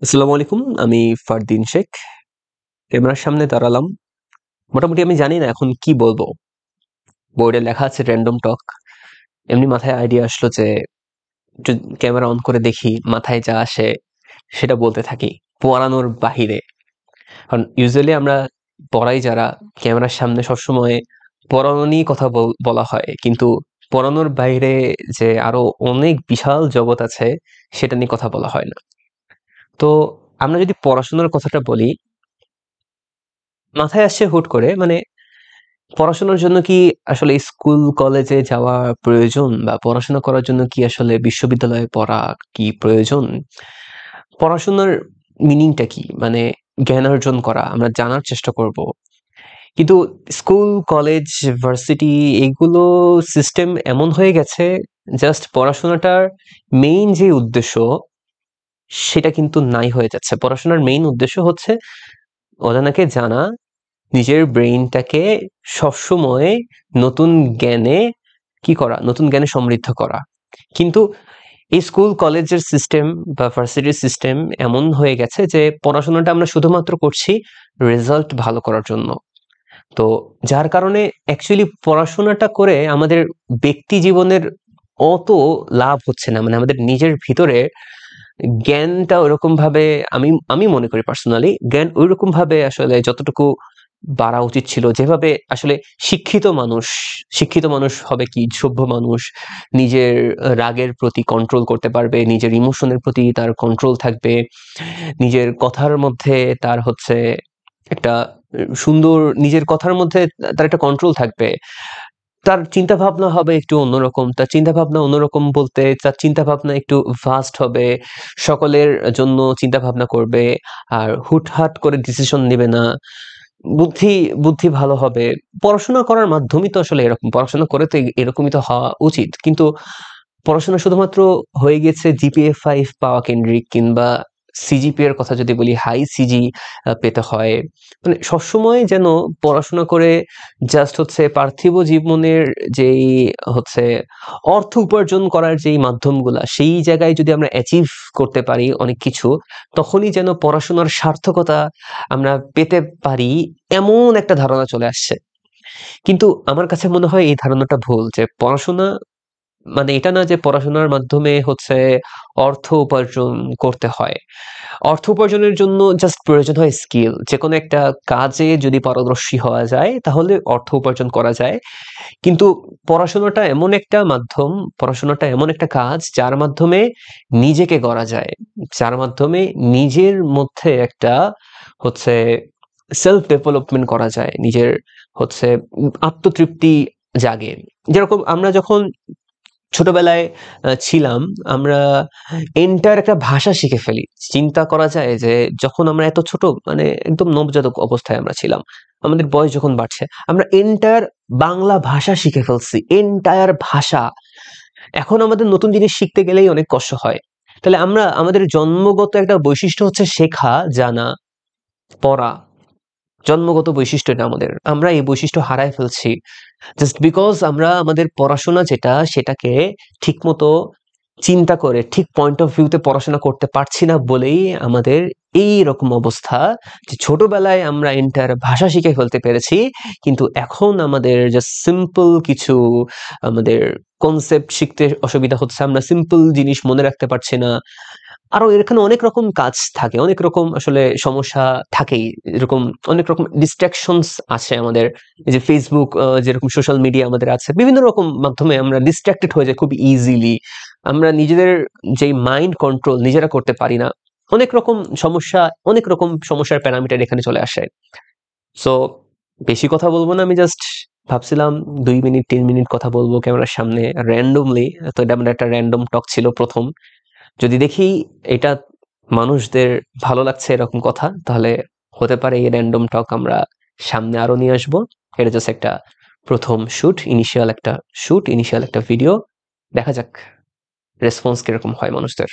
আসসালামু আলাইকুম। আমি ফারদিন শেখ। ক্যামেরার সামনে দাঁড়ালাম। মোটামুটি আমি জানি না এখন কি বলবো। বোর্ডে লেখা আছে র‍্যান্ডম টক। এমনি মাথায় আইডিয়া আসলো যে একটু ক্যামেরা অন করে দেখি, মাথায় যা আসে সেটা বলতে থাকি। পড়ানোর বাহিরে। কারণ ইউজুয়ালি আমরা পড়াই যারা ক্যামেরার সামনে সবসময় পড়ানো নিয়েই কথা বলা হয়। কিন্তু পড়ানোর বাইরে যে আরো অনেক বিশাল জগৎ আছে সেটা নিয়ে কথা বলা হয় না। তো আমরা যদি পড়াশোনার কথাটা বলি, মাথায় আসছে হুট করে মানে পড়াশোনার জন্য কি আসলে স্কুল কলেজে যাওয়া প্রয়োজন? বা পড়াশোনা করার জন্য কি আসলে বিশ্ববিদ্যালয়ে পড়া কি প্রয়োজন? পড়াশোনার মিনিংটা কি? মানে জ্ঞান অর্জন করা, আমরা জানার চেষ্টা করব। কিন্তু স্কুল, কলেজ, ভার্সিটি এগুলো সিস্টেম এমন হয়ে গেছে জাস্ট পড়াশোনাটার মেইন যে উদ্দেশ্য সেটা কিন্তু নাই হয়ে যাচ্ছে। পড়াশোনার মেইন উদ্দেশ্য হচ্ছে অজানাকে জানা, নিজের ব্রেইনটাকে সবসময় নতুন জ্ঞানে কি করা? নতুন জ্ঞানে সমৃদ্ধ করা। কিন্তু এই স্কুল কলেজের সিস্টেম বা ভার্সিটির সিস্টেম এমন হয়ে গেছে যে পড়াশোনাটা আমরা শুধুমাত্র করছি রেজাল্ট ভালো করার জন্য। তো যার কারণে অ্যাকচুয়ালি পড়াশোনাটা করে আমাদের ব্যক্তি জীবনের অত লাভ হচ্ছে না। মানে আমাদের নিজের ভিতরে জ্ঞানটা ওরকমভাবে আমি আমি মনে করি পার্সোনালি জ্ঞান ঐরকমভাবে আসলে যতটুকু বাড়া উচিত ছিল, যেভাবে আসলে শিক্ষিত মানুষ হবে কি সভ্য মানুষ, নিজের রাগের প্রতি কন্ট্রোল করতে পারবে, নিজের ইমোশনের প্রতি তার কন্ট্রোল থাকবে, নিজের কথার মধ্যে তার হচ্ছে একটা সুন্দর নিজের কথার মধ্যে তার একটা কন্ট্রোল থাকবে। তার চিন্তাভাবনা হবে একটু অন্যরকম। তার চিন্তাভাবনা অন্যরকম বলতে তার চিন্তাভাবনা একটু ভাস্ট হবে। সকলের জন্য চিন্তাভাবনা করবে। আর হুটহাট করে ডিসিশন নিবে না। বুদ্ধি বুদ্ধি ভালো হবে। পড়াশোনা করার মাধ্যমই তো আসলে এরকম। পড়াশোনা করে তো এরকমই তো হওয়া উচিত। কিন্তু পড়াশোনা শুধুমাত্র হয়ে গেছে জিপিএ 5 পাওয়া কেন্দ্রিক, কিংবা সিজিপিএ এর কথা যদি বলি হাই সিজি পেতে হয়। মানে সবসময় যেন পড়াশোনা করে জাস্ট হচ্ছে পার্থিব জীবনের যেই হচ্ছে অর্থ উপার্জন করার যেই মাধ্যমগুলা, সেই জায়গায় যদি আমরা অ্যাচিভ করতে পারি অনেক কিছু, তখনই যেন পড়াশোনার সার্থকতা আমরা পেতে পারি, এমন একটা ধারণা চলে আসছে। কিন্তু আমার কাছে মনে হয় এই ধারণাটা ভুল। যে পড়াশোনা মানে এটা না যে পড়াশোনার মাধ্যমে হচ্ছে অর্থ উপার্জন করতে হয়। অর্থ উপার্জনের জন্য জাস্ট প্রয়োজন হয় স্কিল। যেকোনো একটা কাজে যদি পারদর্শী হওয়া যায় তাহলে অর্থ উপার্জন করা যায়। কিন্তু পড়াশোনাটা এমন একটা মাধ্যম, পড়াশোনাটা এমন একটা কাজ যার মাধ্যমে নিজেকে গড়া যায়। যার মাধ্যমে নিজের মধ্যে একটা হচ্ছে সেলফ ডেভেলপমেন্ট করা যায়। নিজের হচ্ছে আত্মতৃপ্তি জাগে। যেরকম আমরা যখন ছোটবেলায় ছিলাম, আমরা এন্টায়ার একটা ভাষা শিখে ফেলি। চিন্তা করা যায় যে যখন আমরা এত ছোট মানে একদম নবজাতক অবস্থায় আমরা ছিলাম। আমাদের বয়স যখন বাড়ছে, আমরা এন্টায়ার বাংলা ভাষা শিখে ফেলছি। এন্টায়ার ভাষা। এখন আমাদের নতুন জিনিস শিখতে গেলেই অনেক কষ্ট হয়। তাহলে আমরা আমাদের জন্মগত একটা বৈশিষ্ট্য হচ্ছে শেখা, জানা, পড়া। জন্মগত বৈশিষ্ট্য এটা আমাদের। আমরা এই বৈশিষ্ট্য হারায় ফেলছি। জাস্ট বিকজ আমরা আমাদের পড়াশোনা যেটা সেটাকে ঠিকমতো চিন্তা করে ঠিক পয়েন্ট অফ ভিউ তে পড়াশোনা করতে পারছি না বলেই আমাদের এইরকম অবস্থা যে ছোটবেলায় আমরা এন্টায়ার ভাষা শিখে ফেলতে পেরেছি, কিন্তু এখন আমাদের জাস্ট সিম্পল কিছু আমাদের কনসেপ্ট শিখতে অসুবিধা হচ্ছে। আমরা সিম্পল জিনিস মনে রাখতে পারছি না। আরো এখানে অনেক রকম কাজ থাকে, অনেক রকম আসলে সমস্যা থাকেই। এরকম অনেক রকম distractions আছে আমাদের। এই যে Facebook যেরকম সোশ্যাল মিডিয়া আমাদের আছে, বিভিন্ন রকম মাধ্যমে আমরা distracted হয়ে যাই খুব ইজিলি। আমরা নিজেদের যেই মাইন্ড কন্ট্রোল নিজেরা করতে পারি না। অনেক রকম সমস্যার প্যারামিটার এখানে চলে আসে। সো বেশি কথা বলব না। আমি জাস্ট ভাবছিলাম ২ মিনিট ৩ মিনিট কথা বলবো ক্যামেরার সামনে randomly। তো এটা আমার একটা র‍্যান্ডম টক ছিল ১ম। যদি দেখি এটা মানুষদের ভালো লাগছে এরকম কথা, তাহলে হতে পারে এই র‍্যান্ডম টক আমরা সামনে আরো নিয়ে আসবো। এটা জাস্ট একটা ১ম ইনিশিয়াল একটা ভিডিও। দেখা যাক রেসপন্স কিরকম হয় মানুষদের।